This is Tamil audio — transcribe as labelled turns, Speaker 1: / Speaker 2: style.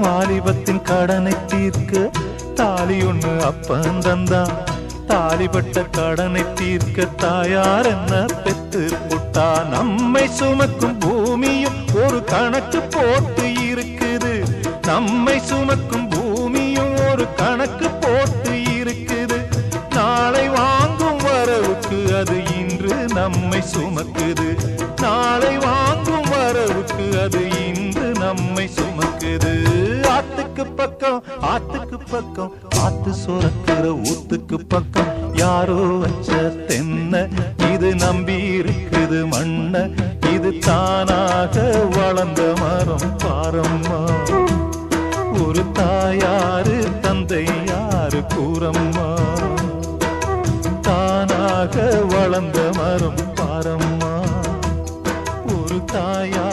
Speaker 1: வாலிபத்தின் கடனை தீர்க்க தாலி ஒண்ணு அப்பன் தந்தான். தாலிபட்ட கடனை தீர்க்க தாயார் என்ன பெத்து புட்டா. நம்மை சுமக்கும் பூமியும் ஒரு கணக்கு போட்டு இருக்குது. நம்மை சுமக்கும் பூமியும் ஒரு கணக்கு போட்டு இருக்குது. நாளை வாங்கும் வரவுக்கு அது இன்று நம்மை சுமக்குது. நாளை வாங்கும் வரவுக்கு அது இன்று நம்மை சுமக்குது. ஆத்துக்கு பக்கம் ஆத்துக்கு பக்கம் ஆத்து சுரக்கிற ஊத்துக்கு பக்கம் யாரோ வச்ச தென்ன இது நம்பி இருக்குது மண்ண. இது தானாக வளர்ந்த மரம் பாரம்மா. ஒரு தாயாரு தந்தை யாரு கூறம்மா. தானாக வளர்ந்த மரம் பாரம்மா. ஒரு தாயார்